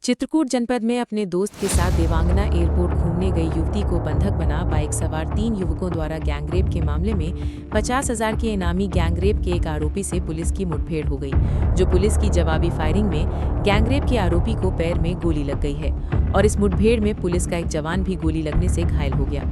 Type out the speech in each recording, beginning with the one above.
चित्रकूट जनपद में अपने दोस्त के साथ देवांगना एयरपोर्ट घूमने गई युवती को बंधक बना बाइक सवार 3 युवकों द्वारा गैंगरेप के मामले में 50,000 के इनामी गैंगरेप के एक आरोपी से पुलिस की मुठभेड़ हो गई। जो पुलिस की जवाबी फायरिंग में गैंगरेप के आरोपी को पैर में गोली लग गई है और इस मुठभेड़ में पुलिस का एक जवान भी गोली लगने से घायल हो गया।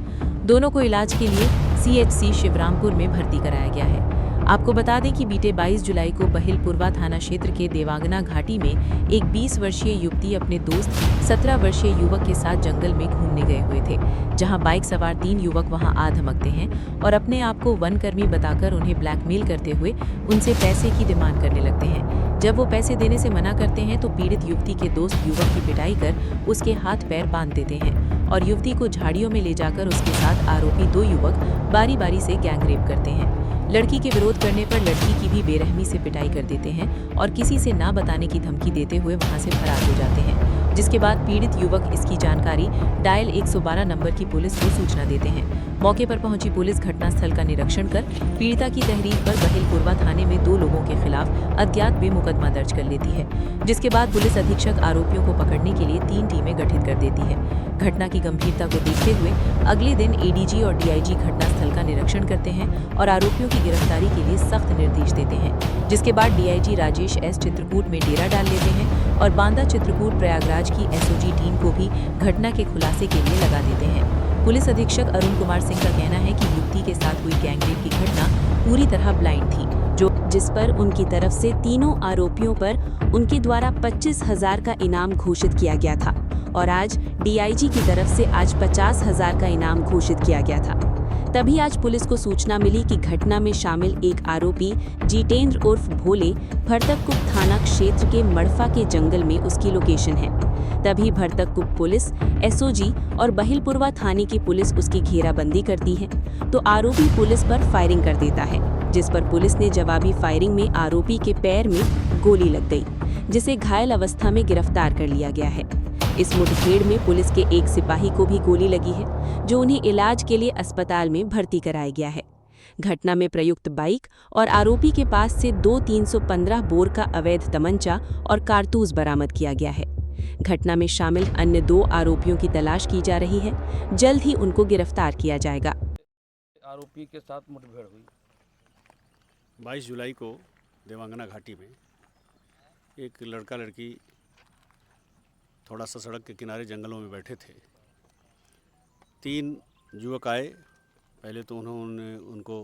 दोनों को इलाज के लिए CHC शिवरामपुर में भर्ती कराया गया है। आपको बता दें कि बीते 22 जुलाई को बहिलपुरवा थाना क्षेत्र के देवांगना घाटी में एक 20 वर्षीय युवती अपने दोस्त 17 वर्षीय युवक के साथ जंगल में घूमने गए हुए थे, जहां बाइक सवार 3 युवक वहां आ धमकते हैं और अपने आप को वनकर्मी बताकर उन्हें ब्लैकमेल करते हुए उनसे पैसे की डिमांड करने लगते हैं। जब वो पैसे देने से मना करते हैं तो पीड़ित युवती के दोस्त युवक की पिटाई कर उसके हाथ पैर बांध देते हैं और युवती को झाड़ियों में ले जाकर उसके साथ आरोपी 2 युवक बारी बारी से गैंगरेप करते हैं। लड़की के विरोध करने पर लड़की की भी बेरहमी से पिटाई कर देते हैं और किसी से ना बताने की धमकी देते हुए वहां से फरार हो जाते हैं, जिसके बाद पीड़ित युवक इसकी जानकारी डायल 112 नंबर की पुलिस को सूचना देते हैं। मौके पर पहुंची पुलिस घटनास्थल का निरीक्षण कर पीड़िता की तहरीर पर बहिलपुरवा थाने में 2 लोगों के खिलाफ अज्ञात में मुकदमा दर्ज कर लेती है, जिसके बाद पुलिस अधीक्षक आरोपियों को पकड़ने के लिए 3 टीमें गठित कर देती है। घटना की गंभीरता को देखते हुए अगले दिन ADG और DIG घटनास्थल का निरीक्षण करते हैं और आरोपियों की गिरफ्तारी के लिए सख्त निर्देश देते हैं, जिसके बाद DIG राजेश S चित्रकूट में डेरा डाल लेते हैं और बांदा चित्रकूट प्रयागराज की SOG टीम को भी घटना के खुलासे के लिए लगा देते हैं। पुलिस अधीक्षक अरुण कुमार सिंह का कहना है कि युवती के साथ हुई गैंगरेप की घटना पूरी तरह ब्लाइंड थी, जिस पर उनकी तरफ से तीनों आरोपियों पर उनके द्वारा 25,000 का इनाम घोषित किया गया था और आज DIG की तरफ से आज 50,000 का इनाम घोषित किया गया था। तभी आज पुलिस को सूचना मिली कि घटना में शामिल एक आरोपी जितेंद्र उर्फ भोले भरतकपुर थाना क्षेत्र के मड़फा के जंगल में उसकी लोकेशन है। तभी भरतकपुर पुलिस, SOG और बहिलपुरवा थाने की पुलिस उसकी घेराबंदी करती है तो आरोपी पुलिस पर फायरिंग कर देता है, जिस पर पुलिस ने जवाबी फायरिंग में आरोपी के पैर में गोली लग गई, जिसे घायल अवस्था में गिरफ्तार कर लिया गया है। इस मुठभेड़ में पुलिस के एक सिपाही को भी गोली लगी है, जो उन्हें इलाज के लिए अस्पताल में भर्ती कराया गया है। घटना में प्रयुक्त बाइक और आरोपी के पास से 315 बोर का अवैध तमंचा और कारतूस बरामद किया गया है। घटना में शामिल अन्य 2 आरोपियों की तलाश की जा रही है, जल्द ही उनको गिरफ्तार किया जाएगा। आरोपी के साथ मुठभेड़ हुई 22 जुलाई को देवांगना घाटी में एक लड़का लड़की थोड़ा सा सड़क के किनारे जंगलों में बैठे थे। 3 युवक आए। पहले तो उन्होंने उनको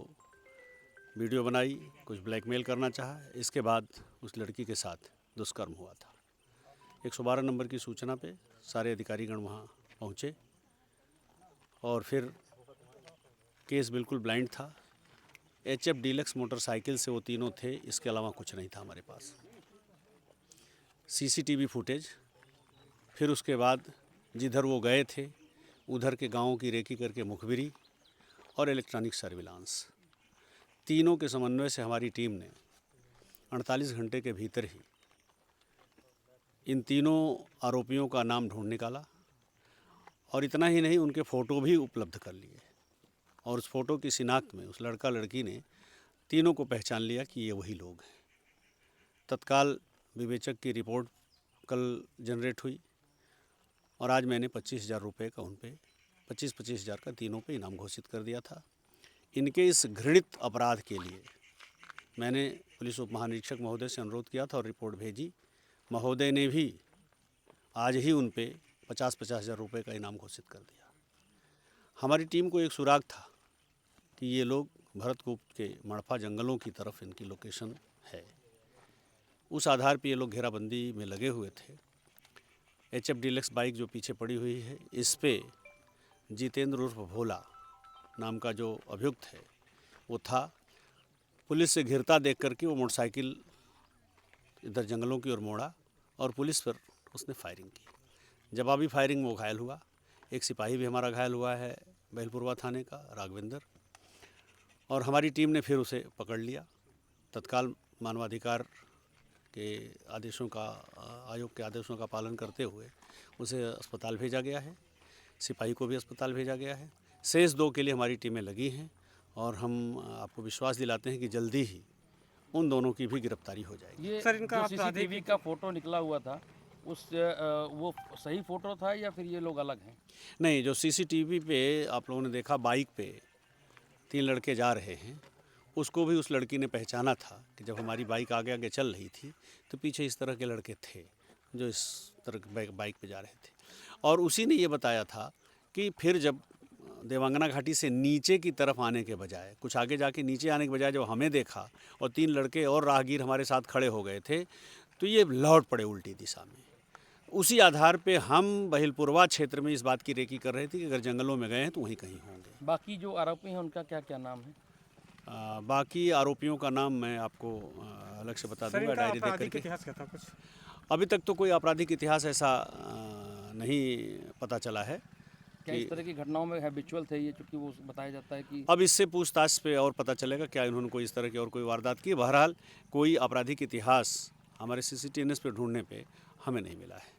वीडियो बनाई, कुछ ब्लैकमेल करना चाहा। इसके बाद उस लड़की के साथ दुष्कर्म हुआ था। 112 नंबर की सूचना पे सारे अधिकारीगण वहाँ पहुँचे और फिर केस बिल्कुल ब्लाइंड था। HF डीलक्स मोटरसाइकिल से वो तीनों थे, इसके अलावा कुछ नहीं था हमारे पास। CCTV फुटेज, फिर उसके बाद जिधर वो गए थे उधर के गांवों की रेकी करके मुखबिरी और इलेक्ट्रॉनिक सर्विलांस, तीनों के समन्वय से हमारी टीम ने 48 घंटे के भीतर ही इन तीनों आरोपियों का नाम ढूंढ निकाला और इतना ही नहीं, उनके फ़ोटो भी उपलब्ध कर लिए और उस फ़ोटो की शिनाख्त में उस लड़का लड़की ने तीनों को पहचान लिया कि ये वही लोग हैं। तत्काल विवेचक की रिपोर्ट कल जनरेट हुई और आज मैंने 25,000 रुपये का उन पे 25,000 का तीनों पे इनाम घोषित कर दिया था। इनके इस घृणित अपराध के लिए मैंने पुलिस उप महानिरीक्षक महोदय से अनुरोध किया था और रिपोर्ट भेजी। महोदय ने भी आज ही उन पे 50,000 रुपये का इनाम घोषित कर दिया। हमारी टीम को एक सुराग था कि ये लोग भरतकपुर के मड़फा जंगलों की तरफ इनकी लोकेशन है। उस आधार पर ये लोग घेराबंदी में लगे हुए थे। HF डीलक्स बाइक जो पीछे पड़ी हुई है, इस पे जितेंद्र उर्फ भोला नाम का जो अभियुक्त है वो था। पुलिस से घिरता देख करके वो मोटरसाइकिल इधर जंगलों की ओर मोड़ा और पुलिस पर उसने फायरिंग की। जवाबी फायरिंग में वो घायल हुआ। एक सिपाही भी हमारा घायल हुआ है बहिलपुरवा थाने का, राघवेंद्र, और हमारी टीम ने फिर उसे पकड़ लिया। तत्काल मानवाधिकार के आदेशों का, आयोग के आदेशों का पालन करते हुए उसे अस्पताल भेजा गया है। सिपाही को भी अस्पताल भेजा गया है। शेष 2 के लिए हमारी टीमें लगी हैं और हम आपको विश्वास दिलाते हैं कि जल्दी ही उन दोनों की भी गिरफ्तारी हो जाएगी। ये सर, इनका CCTV का फोटो निकला हुआ था, वो सही फोटो था या फिर ये लोग अलग हैं? नहीं, जो सीसीटीवी पे आप लोगों ने देखा बाइक पे 3 लड़के जा रहे हैं, उसको भी उस लड़की ने पहचाना था कि जब हमारी बाइक आगे आगे चल रही थी तो पीछे इस तरह के लड़के थे जो इस तरह के बाइक पे जा रहे थे। और उसी ने ये बताया था कि फिर जब देवांगना घाटी से नीचे की तरफ आने के बजाय, कुछ आगे जाके नीचे आने के बजाय जब हमें देखा और 3 लड़के और राहगीर हमारे साथ खड़े हो गए थे तो ये लौट पड़े उल्टी दिशा में। उसी आधार पे हम बहिलपुरवा क्षेत्र में इस बात की रेकी कर रहे थे कि अगर जंगलों में गए हैं तो वहीं कहीं होंगे। बाकी जो आरोपी हैं उनका क्या क्या नाम है? बाकी आरोपियों का नाम मैं आपको अलग से बता दूंगा डायरी देख करके। इतिहास क्या था कुछ? अभी तक तो कोई आपराधिक इतिहास ऐसा नहीं पता चला है। क्या इस तरह की घटनाओं में हैबिचुअल थे ये, चूँकि वो बताया जाता है कि अब इससे पूछताछ पे और पता चलेगा क्या इन्होंने कोई इस तरह की और कोई वारदात की। बहरहाल कोई आपराधिक इतिहास हमारे CCTVs पे ढूंढने पे हमें नहीं मिला है।